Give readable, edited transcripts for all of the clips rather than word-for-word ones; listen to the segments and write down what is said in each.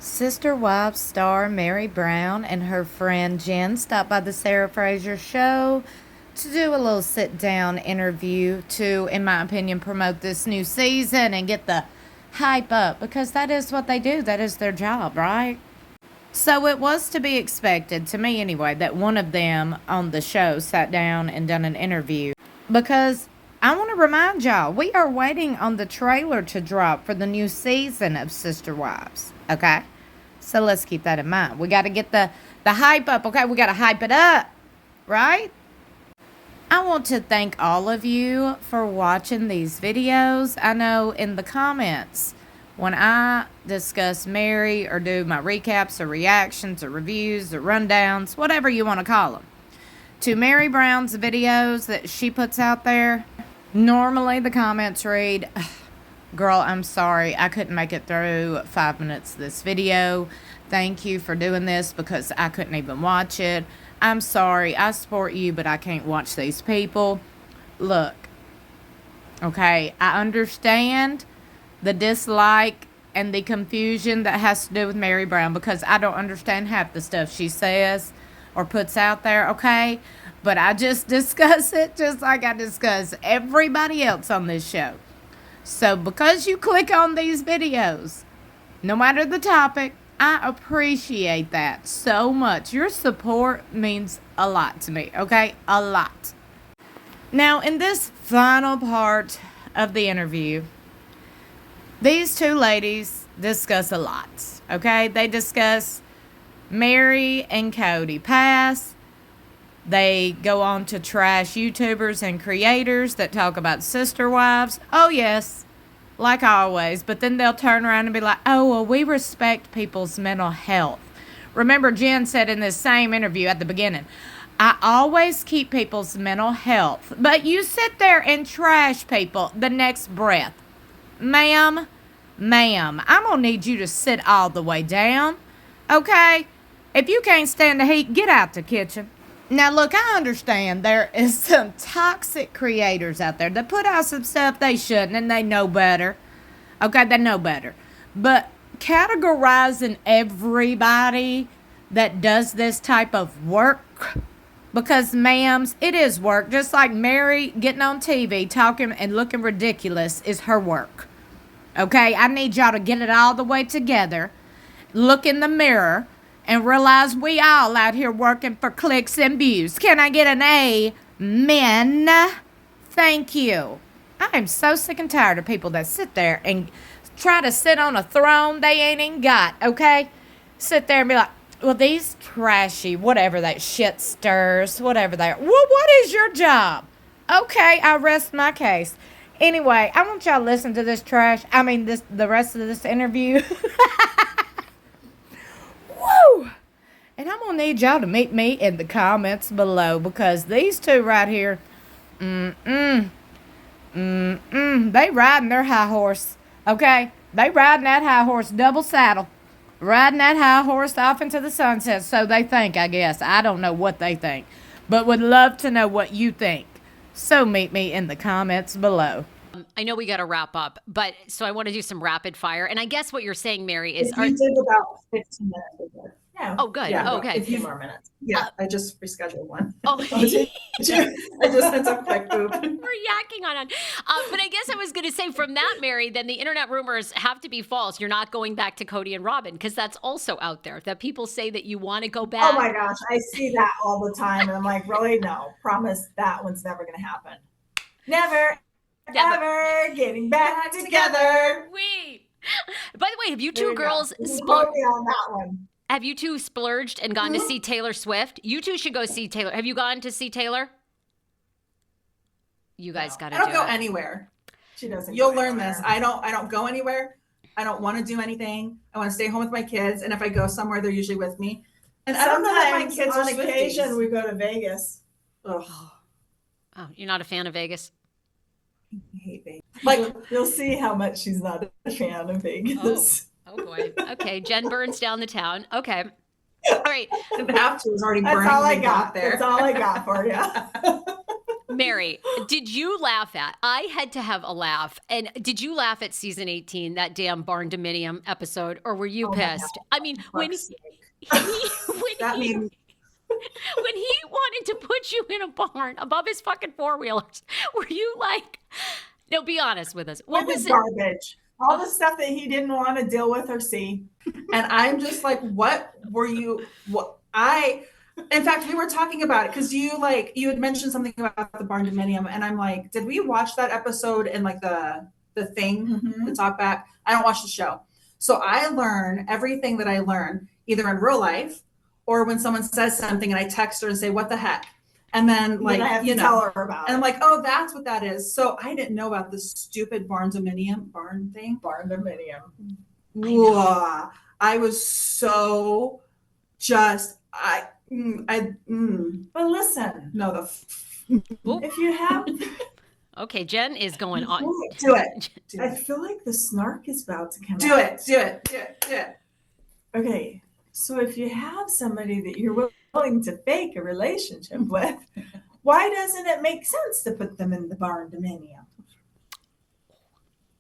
Sister Wives star Meri Brown and her friend Jen stopped by the Sarah Fraser show to do a little sit-down interview to, in my opinion, promote this new season and get the hype up, because that is what they do. That is their job, right? So it was to be expected, to me anyway, that one of them on the show sat down and done an interview, because I want to remind y'all, we are waiting on the trailer to drop for the new season of Sister Wives, okay? So let's keep that in mind. We got to get the hype up, okay? We got to hype it up, right? I want to thank all of you for watching these videos. I know in the comments, when I discuss Meri or do my recaps or reactions or reviews or rundowns, whatever you want to call them, to Meri Brown's videos that she puts out there, normally the comments read, "Girl, I'm sorry, I couldn't make it through 5 minutes of this video. Thank you for doing this because I couldn't even watch it. I'm sorry, I support you, but I can't watch these people." Look, okay, I understand the dislike and the confusion that has to do with Meri Brown, because I don't understand half the stuff she says or puts out there, okay? But I just discuss it just like I discuss everybody else on this show. So because you click on these videos, no matter the topic, I appreciate that so much. Your support means a lot to me, okay? A lot. Now, in this final part of the interview, these two ladies discuss a lot, okay? They discuss Meri and Coyote Pass. They go on to trash YouTubers and creators that talk about sister wives. Oh, yes, like always. But then they'll turn around and be like, "Oh, well, we respect people's mental health." Remember, Jen said in this same interview at the beginning, "I always keep people's mental health." But you sit there and trash people the next breath. Ma'am, I'm going to need you to sit all the way down, okay? If you can't stand the heat, get out the kitchen. Now, look, I understand there is some toxic creators out there that put out some stuff they shouldn't, and they know better. Okay, they know better. But categorizing everybody that does this type of work, because, ma'ams, it is work. Just like Meri getting on TV, talking and looking ridiculous is her work. Okay, I need y'all to get it all the way together, look in the mirror, and realize we all out here working for clicks and views. Can I get an amen? Thank you. I am so sick and tired of people that sit there and try to sit on a throne they ain't even got, okay? Sit there and be like, "Well, these trashy, whatever that shit stirs, whatever they are." Well, what is your job? Okay, I rest my case. Anyway, I want y'all to listen to this trash. I mean, the rest of this interview. Woo! And I'm going to need y'all to meet me in the comments below, because these two right here, they riding their high horse, okay? They riding that high horse double saddle. Riding that high horse off into the sunset, so they think, I guess. I don't know what they think, but would love to know what you think. So meet me in the comments below. I know we got to wrap up, but so I want to do some rapid fire. And I guess what you're saying, Meri, is... You did about 15 minutes ago. Yeah. Oh, good. Yeah, okay. 15 more minutes. Yeah, I just rescheduled one. Oh, I just sent a quick boop. We're yakking on. But I guess I was going to say, from that, Meri, then the internet rumors have to be false. You're not going back to Cody and Robin, because that's also out there, that people say that you want to go back. Oh my gosh, I see that all the time. And I'm like, really? No, promise that one's never going to happen. Never, ever getting back together. By the way, have you two girls splurged on that one? Have you two splurged and gone to see Taylor Swift? You two should go see Taylor. Have you gone to see Taylor? You guys got to do it. I don't go anywhere. She doesn't. You'll learn this. I don't go anywhere. I don't want to do anything. I want to stay home with my kids. And if I go somewhere, they're usually with me. And I don't know that my kids on occasion we go to Vegas. Ugh. Oh, you're not a fan of Vegas? I hate Vegas. Like, you'll see how much she's not a fan of Vegas. Oh boy. Okay. Jen burns down the town. Okay. All right. The path was already burning. That's all I got there. That's all I got for you. Meri, did you laugh at? I had to have a laugh. And did you laugh at season 18, that damn barn dominium episode, or were you pissed? I mean, when he wanted to put you in a barn above his fucking four-wheelers, were you like, no, be honest with us. What was it? Garbage. All the stuff that he didn't want to deal with or see. And I'm just like, what were you, in fact, we were talking about it because you had mentioned something about the barn dominium, and I'm like, did we watch that episode in like the thing, the talk back? I don't watch the show. So I learn everything that I learn either in real life or when someone says something and I text her and say, what the heck? And then like, I have to tell her about it. And I'm like, oh, that's what that is. So I didn't know about this stupid barn dominium. Barn dominium. I was so just, but listen. No, if you have... Okay, Jen is going on. Do it. I feel like the snark is about to come out. Do it. Okay, so if you have somebody that you're willing to fake a relationship with, why doesn't it make sense to put them in the barn dominium?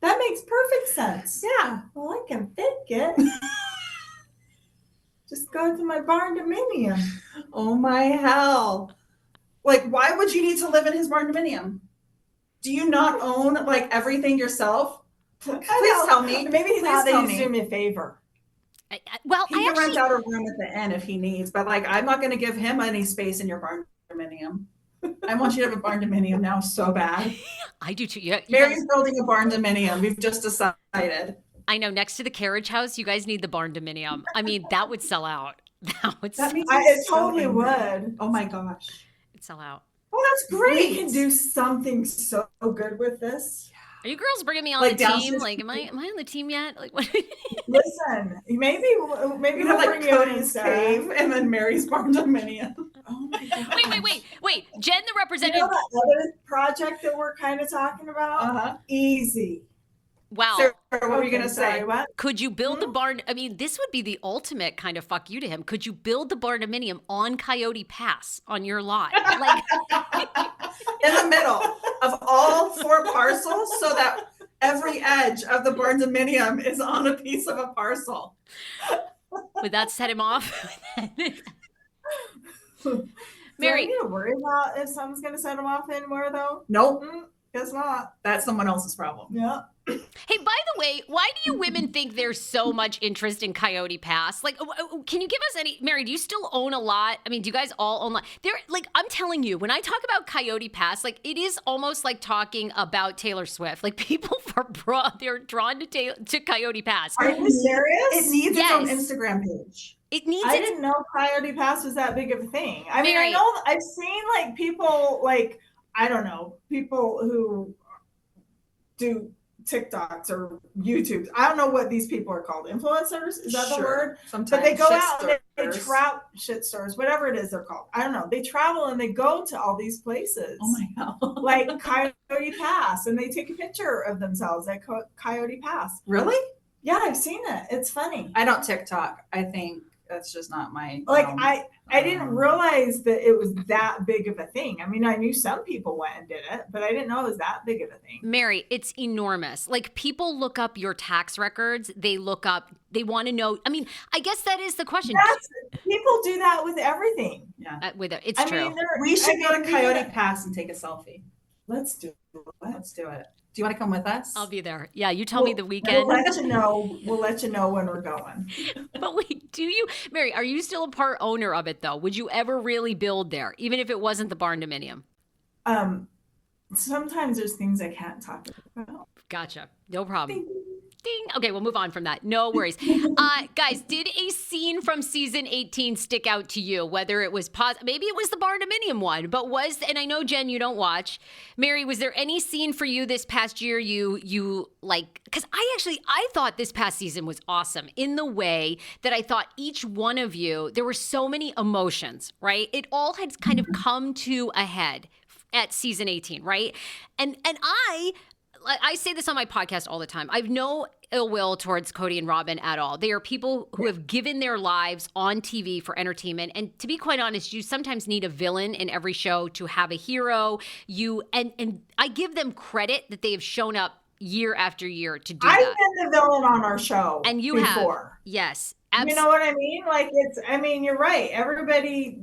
That makes perfect sense. Yeah. Well, I can fake it. Just go to my barn dominium. Oh my hell. Like, why would you need to live in his barn dominium? Do you not own like everything yourself? Please tell me. Maybe he thought tell he'd do me a favor. He can rent out a room at the inn if he needs, but like, I'm not going to give him any space in your barn dominium. I want you to have a barn dominium now so bad. I do too. Yeah, Mary's building a barn dominium. We've just decided. I know, next to the carriage house, you guys need the barn dominium. I mean, that would sell out. It totally would. Oh my gosh. It'd sell out. Oh, that's great. We can do something so good with this. Are you girls bringing me on Like the team? downstairs- Like, am I on the team yet? Like, what? Listen, maybe We we'll have like bring you in, Cody's Sarah. cave and then Mary's barn dominium. Oh my god. Wait. Jen, the You representative. know that other project that we're kind of talking about? Easy. Wow. Sarah, what were you going to Sorry, say? what? Could you build the barn? I mean, this would be the ultimate kind of fuck you to him. Could you build the barn dominium on Coyote Pass on your lot? Like, In the middle of all 4 parcels so that every edge of the barn dominium is on a piece of a parcel. would that set him off? Do Meri. I need to worry about if someone's going to set him off anywhere, though? Nope. Guess not. That's someone else's problem. Yeah. Hey, by the way, why do you women think there's so much interest in Coyote Pass? Like, can you give us any, Meri, do you still own a lot? I mean, do you guys all own a lot? Like, I'm telling you, when I talk about Coyote Pass, like, it is almost like talking about Taylor Swift. Like, people they're drawn to Coyote Pass. Are you serious? It needs its own Instagram page. It needs I didn't know Coyote Pass was that big of a thing. I mean, Meri. I know I've seen like people like, I don't know, people who do TikToks or YouTube. I don't know what these people are called. Influencers? Is that the word? Sometimes. But they go Shit out and they stirrers. travel, shit stores, whatever it is they're called. I don't know. They travel and they go to all these places. Oh my God. Like Coyote Pass, and they take a picture of themselves at Coyote Pass. Really? Yeah, I've seen it. It's funny. I don't TikTok. I think that's just not my. Like I didn't realize that it was that big of a thing. I mean, I knew some people went and did it, but I didn't know it was that big of a thing. Meri, it's enormous. Like, people look up your tax records. They they want to know. I mean, I guess that is the question. People do that with everything. Yeah. It's true. Mean, We should go to we Coyote can- Pass and take a selfie. Let's do it. Let's do it. Do you want to come with us? I'll be there. Yeah, you tell me the weekend. We'll let you know. We'll let you know when we're going. But wait, Meri, are you still a part owner of it though? Would you ever really build there, even if it wasn't the barn dominium? Sometimes there's things I can't talk about. Gotcha. No problem. Ding. Okay, we'll move on from that. No worries. Guys, did a scene from season 18 stick out to you? Whether it was maybe it was the barn dominium one, but and I know, Jen, you don't watch. Meri, was there any scene for you this past year you like? Because I thought this past season was awesome in the way that I thought each one of you, there were so many emotions, right? It all had kind of come to a head at season 18, right? And I I say this on my podcast all the time. I've no ill will towards Cody and Robin at all. They are people who have given their lives on TV for entertainment. And to be quite honest, you sometimes need a villain in every show to have a hero. And I give them credit that they have shown up year after year to do I've that. been the villain on our show And you before. have. Yes. You know what I mean? Like you're right. Everybody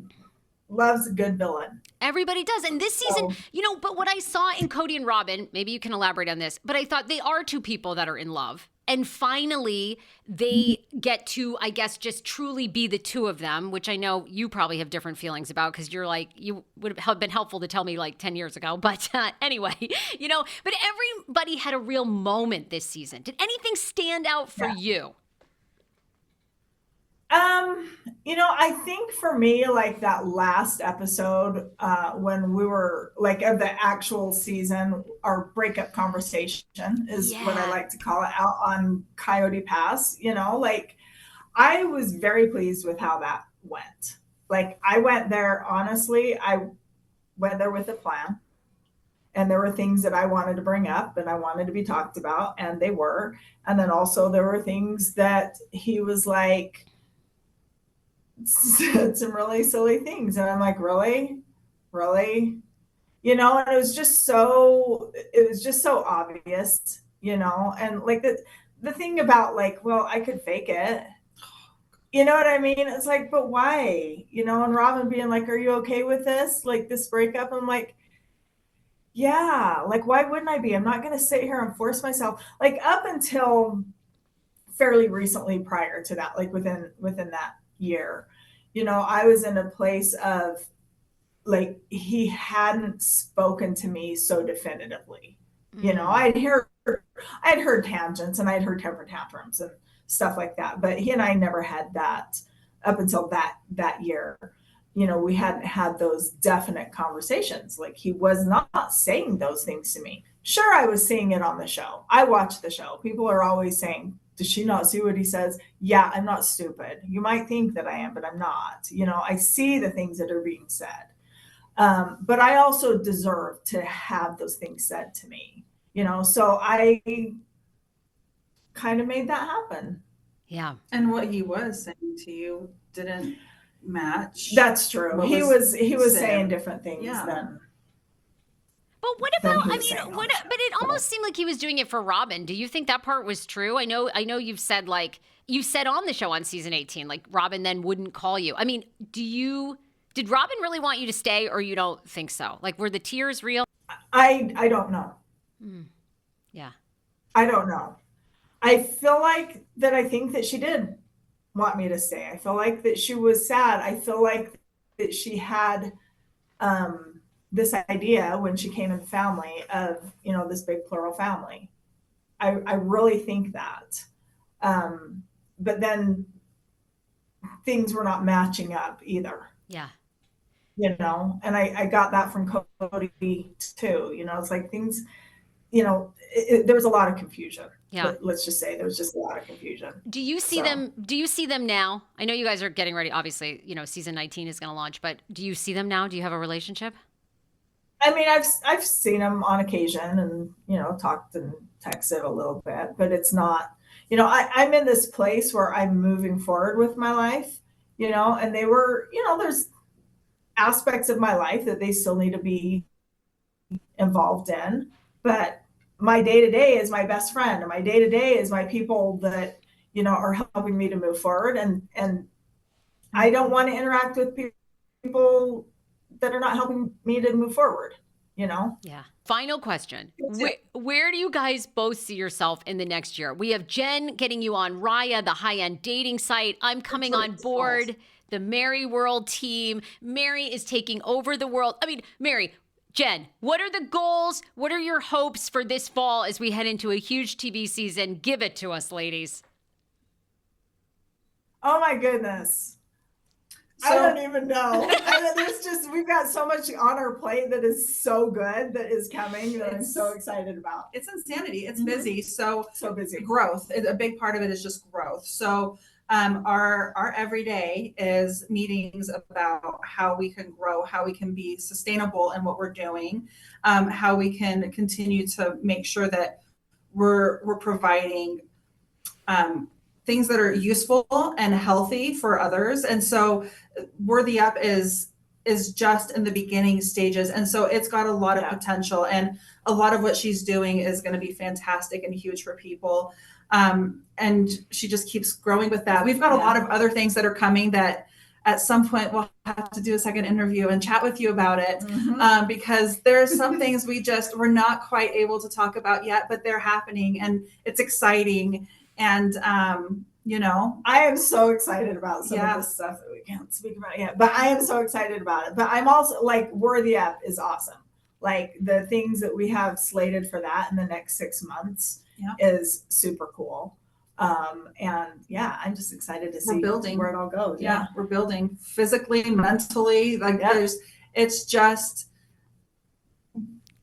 loves a good villain. Everybody does. And this season, but what I saw in Cody and Robin, maybe you can elaborate on this, but I thought they are two people that are in love. And finally, they get to, I guess, just truly be the two of them, which I know you probably have different feelings about because you're like, you would have been helpful to tell me like 10 years ago. But anyway, but everybody had a real moment this season. Did anything stand out for you? I think for me, like that last episode, when we were like of the actual season, our breakup conversation is what I like to call it, out on Coyote Pass, like I was very pleased with how that went. Like I went there, honestly, I went there with a plan. And there were things that I wanted to bring up and I wanted to be talked about, and they were. And then also there were things that he was like, said some really silly things, and I'm like, really, and it was just so obvious, and like the thing about like, well, I could fake it, you know what I mean? It's like, but why? And Robin being like, are you okay with this, like this breakup? I'm like, yeah, like why wouldn't I be? I'm not going to sit here and force myself. Like up until fairly recently, prior to that, like within that year, I was in a place of like, he hadn't spoken to me so definitively. I'd heard tangents and I'd heard temper tantrums and stuff like that, but he and I never had that up until that year. We hadn't had those definite conversations. Like he was not saying those things to me. Sure, I was seeing it on the show. I watched the show. People are always saying, does she not see what he says? Yeah, I'm not stupid. You might think that I am, but I'm not. I see the things that are being said. But I also deserve to have those things said to me, so I kind of made that happen. Yeah. And what he was saying to you didn't match. That's true. He was saying different things then. But what about, but it almost seemed like he was doing it for Robin. Do you think that part was true? I know you've said on the show on season 18, like Robin then wouldn't call you. I mean, did Robin really want you to stay, or you don't think so? Like, were the tears real? I don't know. Yeah. I don't know. I feel like that. I think that she did want me to stay. I feel like that she was sad. I feel like that she had, this idea when she came in the family of, this big plural family. I really think that. But then things were not matching up either. Yeah. And I got that from Cody too. It's like things, there was a lot of confusion. Yeah. Let's just say there was just a lot of confusion. Do you see them? Do you see them now? I know you guys are getting ready. Obviously, season 19 is going to launch, but do you see them now? Do you have a relationship? I mean, I've seen them on occasion and, talked and texted a little bit, but it's not, I'm in this place where I'm moving forward with my life, and they were, there's aspects of my life that they still need to be involved in, but my day-to-day is my best friend, and my day-to-day is my people that, are helping me to move forward. And I don't want to interact with people that are not helping me to move forward, Yeah. Final question. Where do you guys both see yourself in the next year? We have Jen getting you on Raya, the high-end dating site. I'm coming on board the Meri World team. Meri is taking over the world. I mean, Meri, Jen, what are the goals? What are your hopes for this fall as we head into a huge TV season? Give it to us, ladies. Oh my goodness. I don't even know. We've got so much on our plate that is so good that is coming that I'm so excited about. It's insanity. It's busy. So busy. Growth. A big part of it is just growth. So Our everyday is meetings about how we can grow, how we can be sustainable in what we're doing, how we can continue to make sure that we're providing things that are useful and healthy for others. And so Worthy Up is just in the beginning stages. And so it's got a lot of potential, and a lot of what she's doing is going to be fantastic and huge for people. And she just keeps growing with that. We've got a lot of other things that are coming that at some point we'll have to do a second interview and chat with you about it. Because there are some things we're not quite able to talk about yet, but they're happening and it's exciting. And, I am so excited about some of this stuff that we can't speak about yet, but I am so excited about it. But I'm also like, Worthy Up is awesome. Like the things that we have slated for that in the next 6 months is super cool. And I'm just excited to see where it all goes. Yeah, we're building physically, mentally, like it's just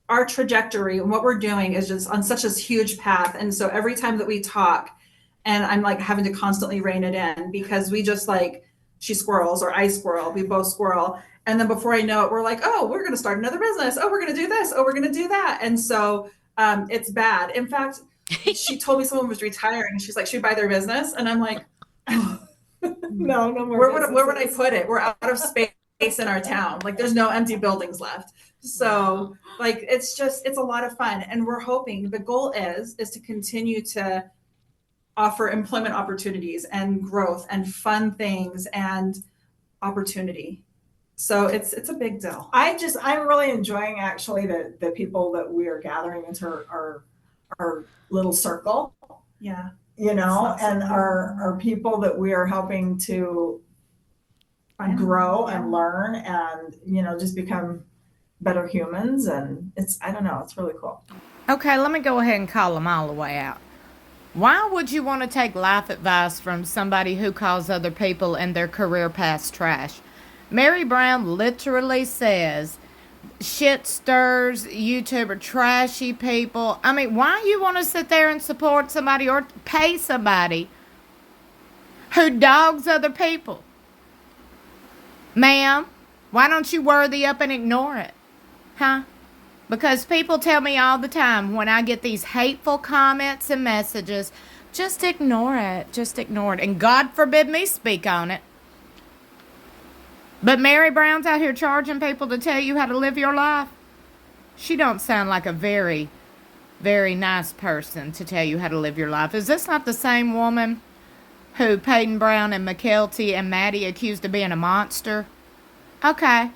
our trajectory and what we're doing is just on such a huge path. And so every time that we talk, and I'm like having to constantly rein it in because we just like, she squirrels or I squirrel, we both squirrel. And then before I know it, we're like, oh, we're going to start another business. Oh, we're going to do this. Oh, we're going to do that. And so it's bad. In fact, she told me someone was retiring. She's like, should we buy their business? And I'm like, no more. Where would I put it? We're out of space in our town. Like there's no empty buildings left. So like, it's a lot of fun. And we're hoping the goal is to continue to offer employment opportunities and growth and fun things and opportunity. So it's a big deal. I'm really enjoying actually the people that we are gathering into our little circle. Yeah. And our people that we are helping to grow and learn and, just become better humans. And I don't know, it's really cool. Okay, let me go ahead and call them all the way out. Why would you want to take life advice from somebody who calls other people and their career paths trash? Meri Brown literally says shit stirs, YouTuber, trashy people. I mean, why you want to sit there and support somebody or pay somebody who dogs other people? Ma'am, why don't you worthy up and ignore it? Huh? Because people tell me all the time when I get these hateful comments and messages, just ignore it. Just ignore it. And God forbid me speak on it. But Meri Brown's out here charging people to tell you how to live your life. She don't sound like a very, very nice person to tell you how to live your life. Is this not the same woman who Peyton Brown and McKelty and Maddie accused of being a monster? Okay.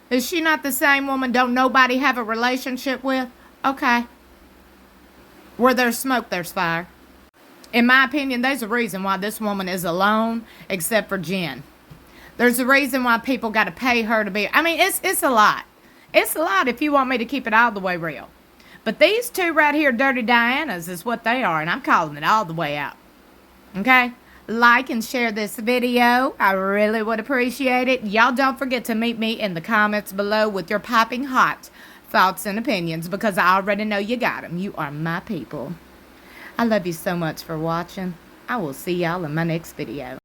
Is she not the same woman don't nobody have a relationship with? Okay. Where there's smoke, there's fire. In my opinion, there's a reason why this woman is alone, except for Jen. There's a reason why people got to pay her to be. I mean, it's a lot. It's a lot if you want me to keep it all the way real. But these two right here, Dirty Dianas, is what they are, and I'm calling it all the way out. Okay? Like and share this video. I really would appreciate it. Y'all don't forget to meet me in the comments below with your popping hot thoughts and opinions because I already know you got them. You are my people. I love you so much for watching. I will see y'all in my next video.